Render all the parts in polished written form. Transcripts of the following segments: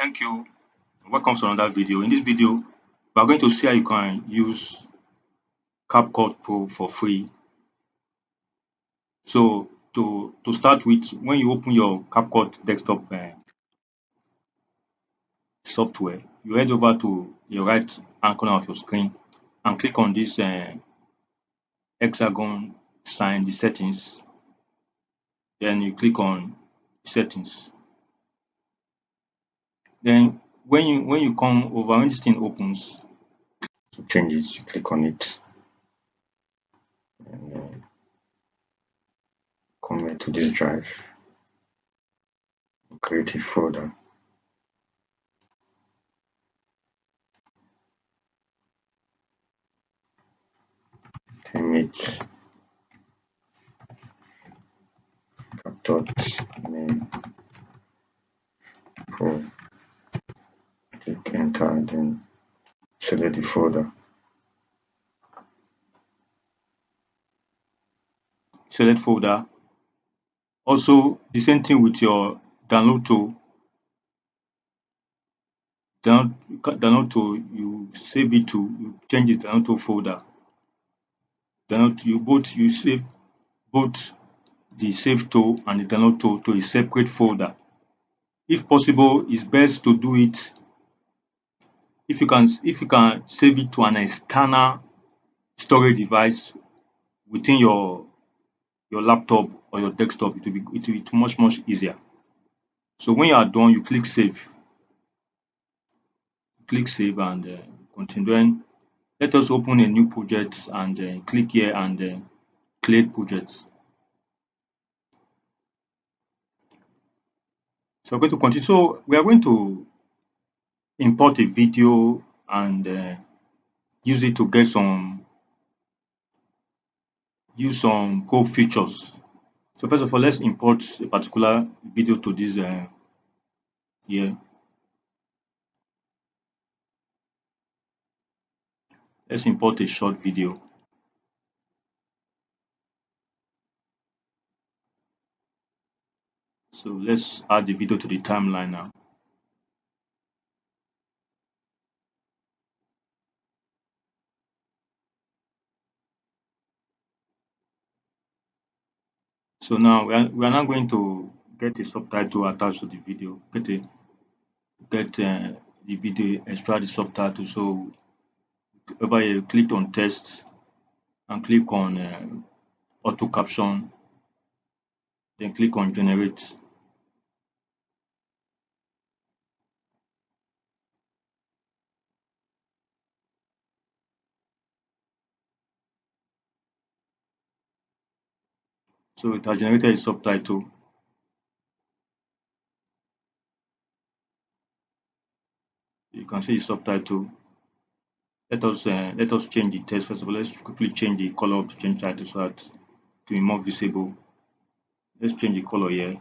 Thank you. Welcome to another video. In this video, we are going to see how you can use CapCut Pro for free. So to start with, when you open your CapCut desktop software, you head over to your right hand corner of your screen and click on this hexagon sign, the settings. Then you click on settings. Then when you come over, when this thing opens, to change it, you click on it and come into this drive, create a folder. Image .name Pro, click enter and then select the folder. Select folder. Also the same thing with your download to. Download to, you save it to, you change it download to folder. Download you save both the save to and the download to a separate folder. If possible, it's best to do it if you can save it to an external storage device within your laptop or your desktop. It will be much easier. So when you are done, you click save. Click save and continue. Then let us open a new project and click here and create project. So we're going to continue. So we are going to import a video and use it to get some cool features. So first of all, let's import a particular video to this here. Let's import a short video. So let's add the video to the timeline now. So now we are now going to get a subtitle attached to the video. Get the video, extract the subtitle. So over here, click on text and click on auto-caption. Then click on generate. So it has generated a subtitle. You can see the subtitle. Let us change the text. First of all, let's quickly change the color of the change title so that to be more visible. Let's change the color here.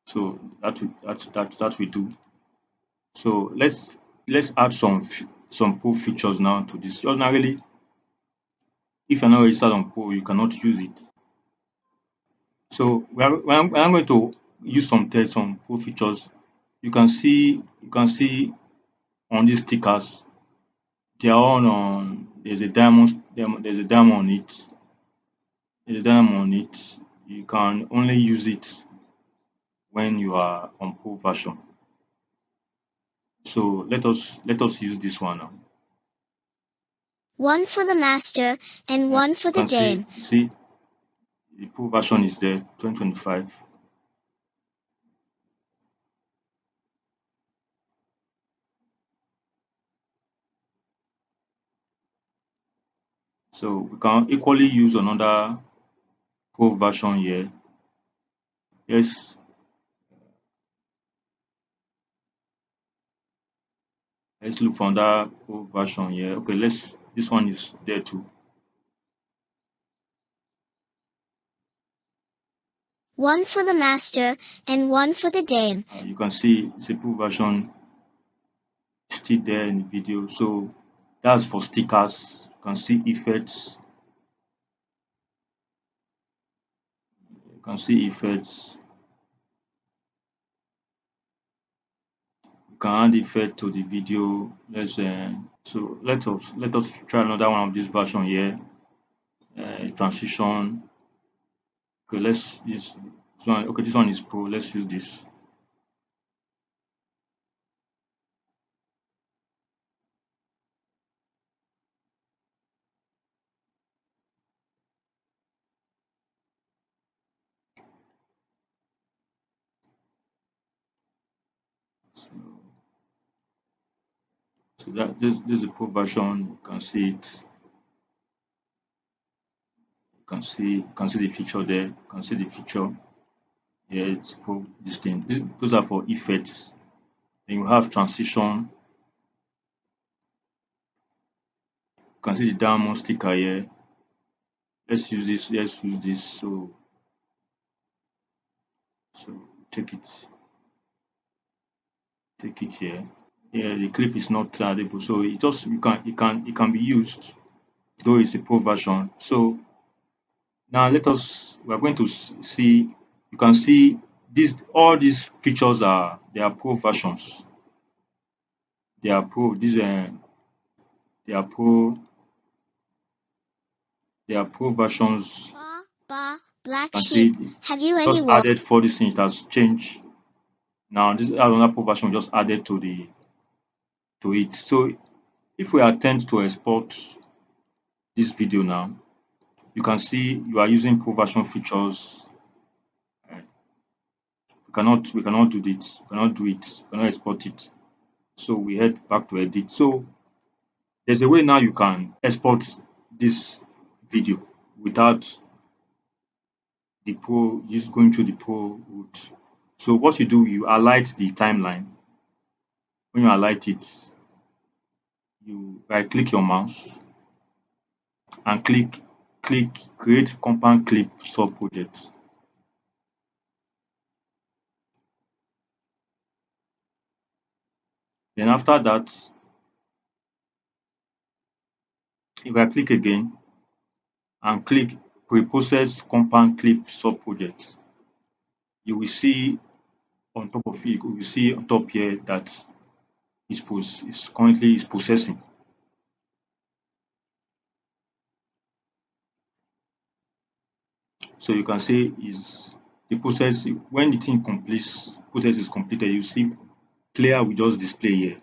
So that we do. So let's add some Pro features now to this. Ordinarily, if you're not registered on Pro, you cannot use it. So we're going to use some Pro features. You can see on these stickers, they are all on. There's a diamond on it. There's a diamond on it. You can only use it when you are on Pro version. So let us use this one now. One for the master and one for the dame. See, the Pro version is there, 2025. So we can equally use another Pro version here. Yes. Let's look for that Pro version here. Okay, this one is there too. One for the master and one for the dame. You can see it's a Pro version still there in the video. So that's for stickers. You can see effects. You can see effects. You can add effect to the video. Let us try another one of this version here. Transition. Okay, let's use this one. Okay, this one is pro. Let's use this. So, this is the pro version. You can see it. You can see the feature there. You can see the feature. Yeah, it's pro this thing. Those are for effects. Then you have transition. You can see the diamond sticker here. Let's use this. Let's use this. So take it here. Yeah, the clip is not addable, so it can be used, though it's a pro version. So now we are going to see. You can see all these features they are pro versions. They are pro. They are pro. They are pro versions. Black You can see sheep. Have you any just wool? added for this thing. It has changed. Now this is another pro version just added to it. So if we attempt to export this video now, you can see you are using pro version features. Uh, we cannot do this. We cannot do it. We cannot export it. So we head back to edit. So there's a way now you can export this video without the pro just going through the pro route. So what you do, you highlight the timeline. When you highlight it, you right click your mouse and click create compound clip sub project. Then after that, if I click again and click pre-process compound clip sub project, you will see on top of it, you will see on top here that is currently is processing. So you can see is the process when the thing completes process is completed, you see player will just display here.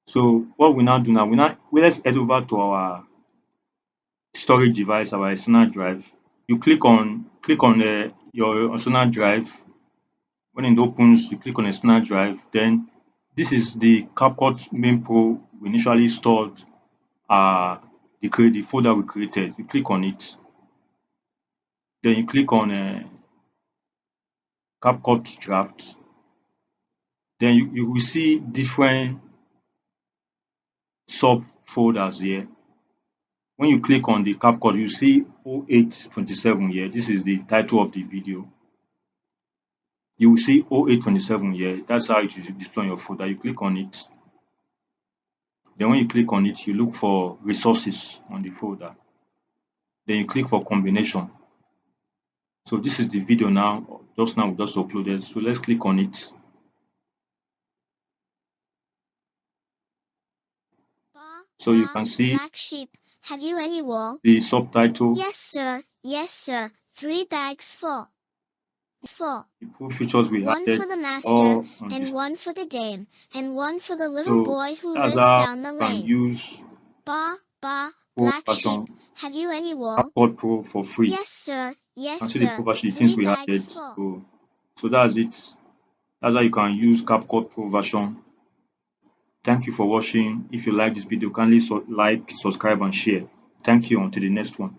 So what we now do now, let's head over to our storage device, our external drive. You click on your external drive. When it opens, you click on external drive. Then this is the CapCut main pro we initially stored the folder we created. You click on it. Then you click on CapCut draft. Then you will see different subfolders here. When you click on the CapCut, you see 0827 here. This is the title of the video. You will see 0827 here. That's how it is displayed on your folder. You click on it. Then when you click on it, you look for resources on the folder. Then you click for combination. So this is the video now. Just now we just uploaded. So let's click on it. So you can see Black sheep. Have you any wool? the subtitle, Yes, sir. Yes, sir. 3 bags full. the pro features we One added for the master, all on this. and one for the dame, and one for the little So boy who that's lives how down the you can lane. use Ba, pro black sheep. version Have you any wool? CapCut Pro for free. Yes, sir. Yes, And see the pro sir. version, the 3 things we bags added. full. So that's it. That's how you can use CapCut Pro version. Thank you for watching. If you like this video, kindly like, subscribe, and share. Thank you. Until the next one.